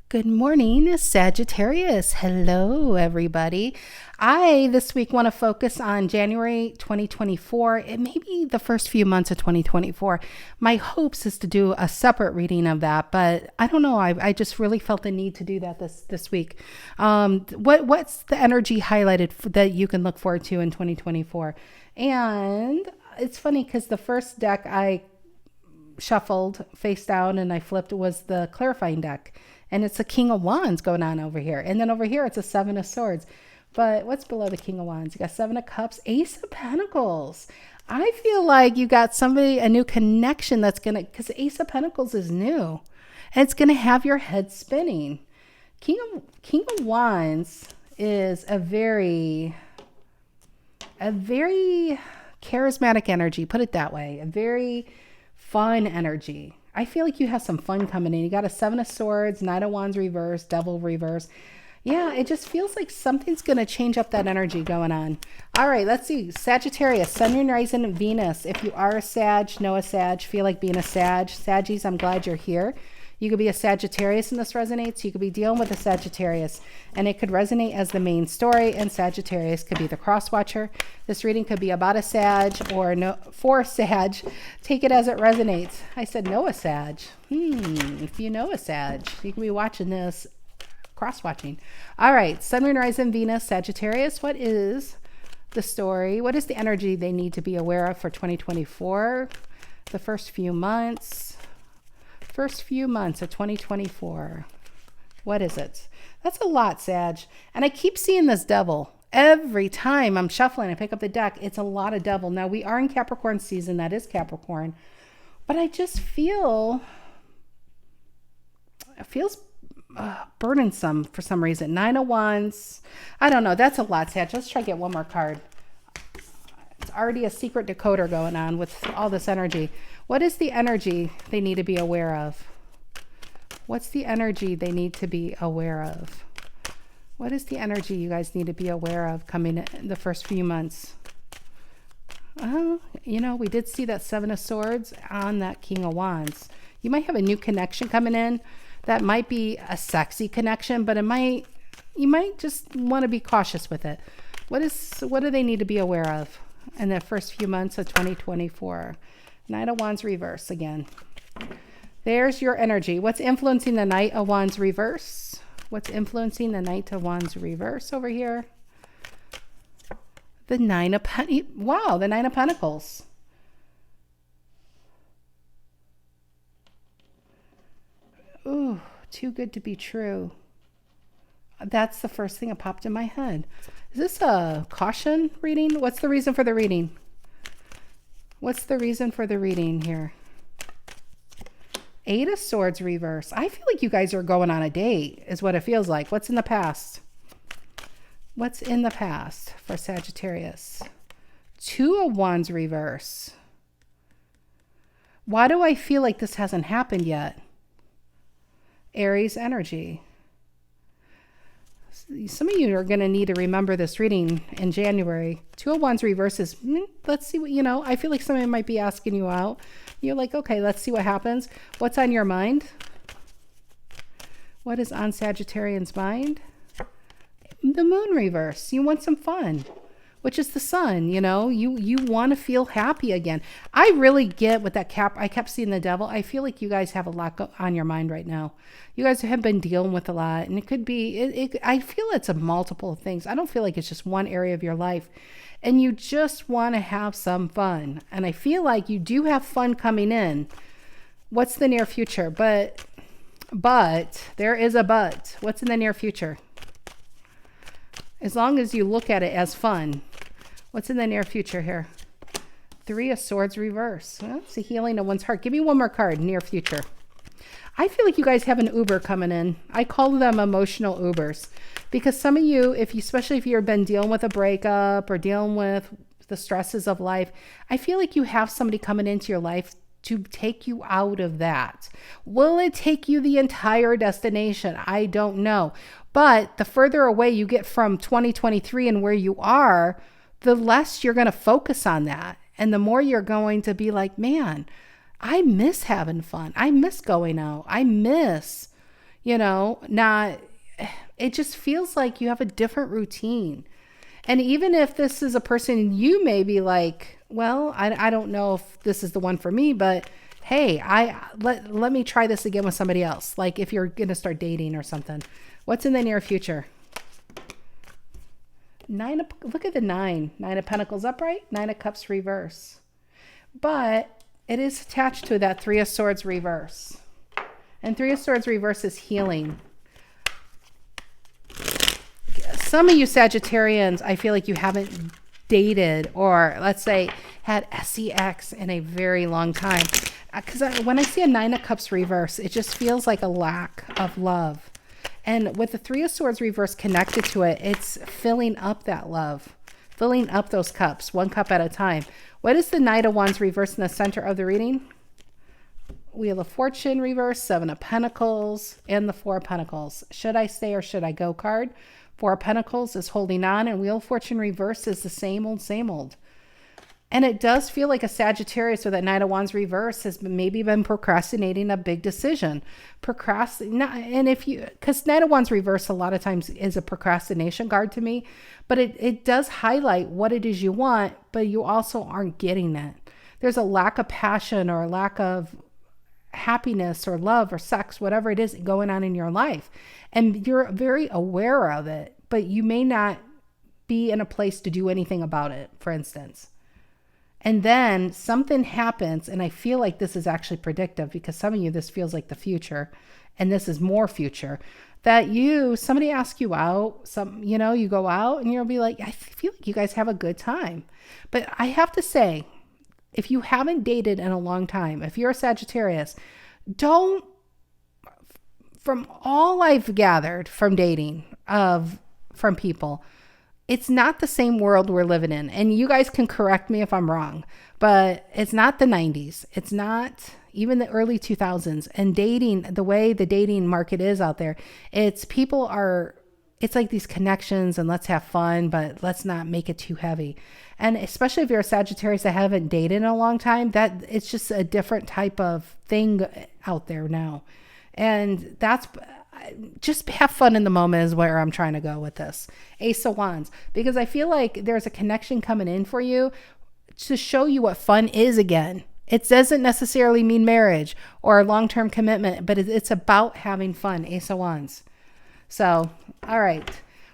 Good morning, Sagittarius. Hello, everybody. I this week want to focus on January 2024. It may be the first few months of 2024. My hopes is to do a separate reading of that, but I don't know. I just really felt the need to do that this week. What's the energy highlighted that you can look forward to in 2024? And it's funny because the first deck I shuffled face down and I flipped was the clarifying deck. And it's a King of Wands going on over here. And then over here, it's a Seven of Swords. But what's below the King of Wands? You got Seven of Cups, Ace of Pentacles. I feel like you got somebody, a new connection that's going to, because Ace of Pentacles is new. And it's going to have your head spinning. King of Wands is a very charismatic energy. Put it that way. A very fun energy. I feel like you have some fun coming in. You got a Seven of Swords, Knight of Wands reverse, Devil reverse. Yeah, it just feels like something's going to change up that energy going on. All right, let's see. Sagittarius, Sun, Moon, Rising, and Venus. If you are a Sag, know a Sag, feel like being a Sag. Saggies, I'm glad you're here. You could be a Sagittarius and this resonates. You could be dealing with a Sagittarius and it could resonate as the main story, and Sagittarius could be the cross watcher. This reading could be about a Sag or no, for Sag. Take it as it resonates. I said know a Sag. If you know a Sag, you can be watching this cross watching. All right, Sun, Moon, Rising, Venus, Sagittarius. What is the story? What is the energy they need to be aware of for 2024? The first few months of 2024. What is it? That's a lot, Sag. And I keep seeing this Devil. Every time I'm shuffling, I pick up the deck, it's a lot of Devil. Now, we are in Capricorn season. That is Capricorn. But I just feel, it feels burdensome for some reason. Nine of Wands. I don't know. That's a lot, Sag. Let's try to get one more card. It's already a secret decoder going on with all this energy. What is the energy they need to be aware of? What's the energy they need to be aware of? What is the energy you guys need to be aware of coming in the first few months? We did see that Seven of Swords on that King of Wands. You might have a new connection coming in. That might be a sexy connection, but you might just want to be cautious with it. What do they need to be aware of in the first few months of 2024? Knight of Wands reverse again. There's your energy. What's influencing the Knight of Wands reverse? What's influencing the Knight of Wands reverse over here? The Nine of Pentacles. Wow, the Nine of Pentacles. Ooh, too good to be true. That's the first thing that popped in my head. Is this a caution reading? What's the reason for the reading? What's the reason for the reading here? Eight of Swords reverse. I feel like you guys are going on a date is what it feels like. What's in the past? What's in the past for Sagittarius? Two of Wands reverse. Why do I feel like this hasn't happened yet? Aries energy. Some of you are going to need to remember this reading in January. Two of Wands reverses. Let's see what, I feel like somebody might be asking you out. You're like, okay, let's see what happens. What's on your mind? What is on Sagittarian's mind? The Moon reverse. You want some fun, which is the Sun. You want to feel happy again. I really get with that I kept seeing the Devil. I feel like you guys have a lot on your mind right now. You guys have been dealing with a lot, and it could be, I feel it's a multiple of things. I don't feel like it's just one area of your life, and you just want to have some fun. And I feel like you do have fun coming in. What's the near future? But there is a but. What's in the near future? As long as you look at it as fun. What's in the near future here? Three of Swords reverse. Well, it's a healing of one's heart. Give me one more card, near future. I feel like you guys have an Uber coming in. I call them emotional Ubers. Because some of you, especially if you've been dealing with a breakup or dealing with the stresses of life, I feel like you have somebody coming into your life to take you out of that. Will it take you the entire destination? I don't know. But the further away you get from 2023 and where you are, the less you're going to focus on that. And the more you're going to be like, man, I miss having fun. I miss going out. I miss, not, it just feels like you have a different routine. And even if this is a person you may be like, well, I don't know if this is the one for me, but hey, let me try this again with somebody else. Like if you're going to start dating or something. What's in the near future? Look at the 9 of Pentacles upright, 9 of Cups reverse. But it is attached to that 3 of Swords reverse. And 3 of Swords reverse is healing. Some of you Sagittarians, I feel like you haven't dated or let's say had sex in a very long time. Because when I see a 9 of Cups reverse, it just feels like a lack of love. And with the 3 of Swords reverse connected to it, it's filling up that love, filling up those cups, 1 cup at a time. What is the Knight of Wands reverse in the center of the reading? Wheel of Fortune reverse, 7 of Pentacles, and the 4 of Pentacles. Should I stay or should I go card? 4 of Pentacles is holding on, and Wheel of Fortune reverse is the same old, same old. And it does feel like a Sagittarius with that Knight of Wands reverse has maybe been procrastinating a big decision. Because Knight of Wands reverse a lot of times is a procrastination card to me, but it does highlight what it is you want, but you also aren't getting it. There's a lack of passion or a lack of happiness or love or sex, whatever it is going on in your life. And you're very aware of it, but you may not be in a place to do anything about it, for instance. And then something happens, and I feel like this is actually predictive because some of you, this feels like the future, and this is more future, that somebody asks you out, you go out and you'll be like, I feel like you guys have a good time. But I have to say, if you haven't dated in a long time, if you're a Sagittarius, from all I've gathered from dating, from people, it's not the same world we're living in. And you guys can correct me if I'm wrong, but it's not the 90s. It's not even the early 2000s. And dating, the way the dating market is out there, it's like these connections and let's have fun, but let's not make it too heavy. And especially if you're a Sagittarius that haven't dated in a long time, that it's just a different type of thing out there now. And that's just have fun in the moment is where I'm trying to go with this. Ace of Wands, because I feel like there's a connection coming in for you to show you what fun is again. It doesn't necessarily mean marriage or long-term commitment, but it's about having fun. Ace of Wands. So, all right.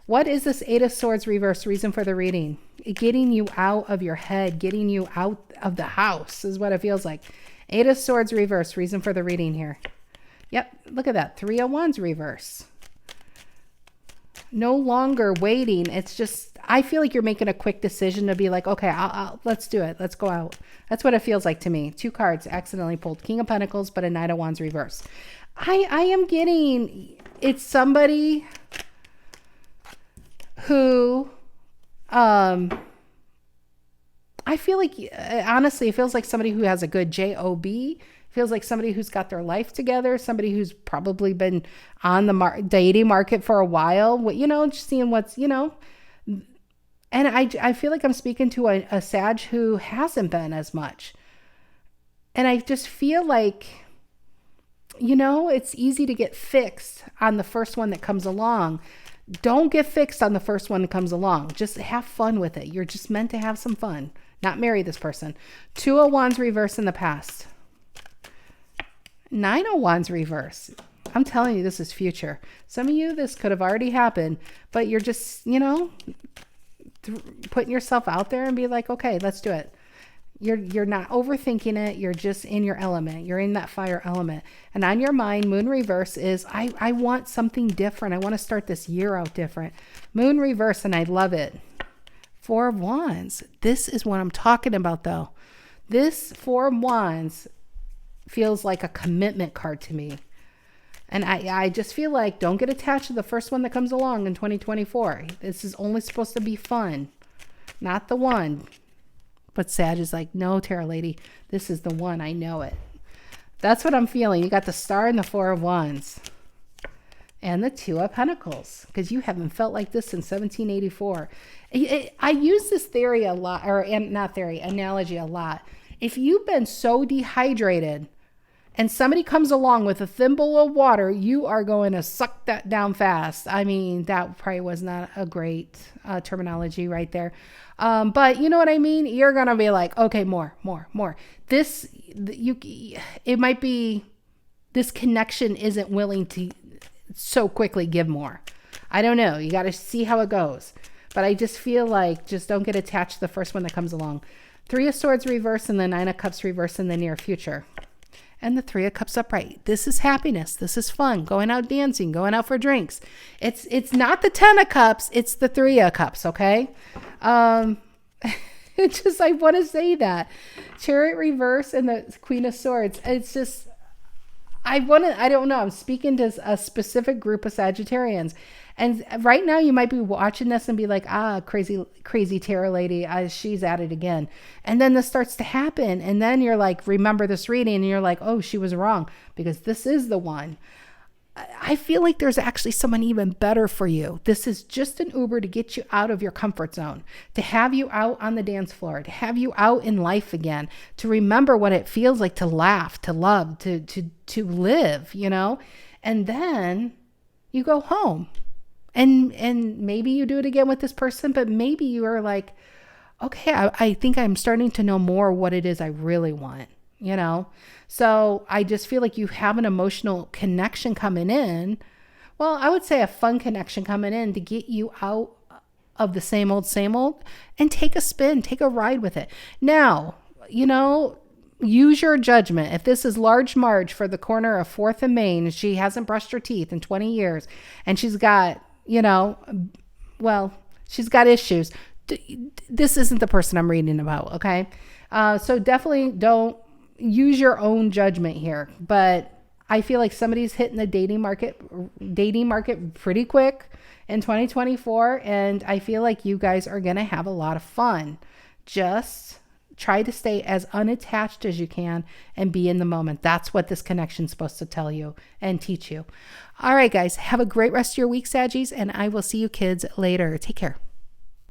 What is this 8 of Swords reverse reason for the reading? Getting you out of your head, getting you out of the house is what it feels like. 8 of Swords reverse reason for the reading here. Yep, look at that. 3 of Wands reverse. No longer waiting. It's just, I feel like you're making a quick decision to be like, okay, let's do it. Let's go out. That's what it feels like to me. 2 cards accidentally pulled. King of Pentacles, but a Knight of Wands reverse. I am getting, it's somebody who, I feel like, honestly, it feels like somebody who has a good job. Feels like somebody who's got their life together, somebody who's probably been on the dating market for a while, just seeing what's, and I feel like I'm speaking to a Sag who hasn't been as much. And I just feel like, it's easy to get fixed on the first one that comes along. Don't get fixed on the first one that comes along. Just have fun with it. You're just meant to have some fun, not marry this person. 2 of Wands reverse in the past. 9 of Wands reverse. I'm telling you, this is future. Some of you, this could have already happened, but you're just, putting yourself out there and be like, okay, let's do it. You're not overthinking it. You're just in your element. You're in that fire element. And on your mind, moon reverse is, I want something different. I want to start this year out different. Moon reverse, and I love it. 4 of Wands. This is what I'm talking about, though. This 4 of Wands feels like a commitment card to me. And I just feel like don't get attached to the first one that comes along in 2024. This is only supposed to be fun, not the one. But Sag is like, no, Tarot Lady, this is the one. I know it. That's what I'm feeling. You got the Star and the 4 of Wands. And the 2 of Pentacles. Because you haven't felt like this since 1784. I use this theory a lot, or not theory, analogy a lot. If you've been so dehydrated and somebody comes along with a thimble of water, you are going to suck that down fast. I mean, that probably was not a great terminology right there. But you know what I mean? You're going to be like, okay, more. It might be this connection isn't willing to so quickly give more. I don't know. You got to see how it goes. But I just feel like just don't get attached to the first one that comes along. 3 of Swords reverse and the 9 of Cups reverse in the near future. And the 3 of Cups upright. This is happiness. This is fun. Going out dancing, going out for drinks. It's not the 10 of Cups. It's the 3 of Cups, okay? It's just, I want to say that. Chariot reverse and the Queen of Swords. It's just, I don't know. I'm speaking to a specific group of Sagittarians. And right now you might be watching this and be like, crazy tarot lady, she's at it again. And then this starts to happen. And then you're like, remember this reading, and you're like, oh, she was wrong, because this is the one. I feel like there's actually someone even better for you. This is just an Uber to get you out of your comfort zone, to have you out on the dance floor, to have you out in life again, to remember what it feels like to laugh, to love, to live, you know? And then you go home. And maybe you do it again with this person, but maybe you are like, okay, I think I'm starting to know more what it is I really want, you know? So I just feel like you have an emotional connection coming in. Well, I would say a fun connection coming in to get you out of the same old, and take a spin, take a ride with it. Now, you know, use your judgment. If this is Large Marge for the corner of 4th and Main, and she hasn't brushed her teeth in 20 years, and she's got, you know, well, she's got issues. This isn't the person I'm reading about, okay? So definitely don't use your own judgment here. But I feel like somebody's hitting the dating market pretty quick in 2024. And I feel like you guys are going to have a lot of fun. Just try to stay as unattached as you can and be in the moment. That's what this connection is supposed to tell you and teach you. All right, guys, have a great rest of your week, Saggies, and I will see you kids later. Take care.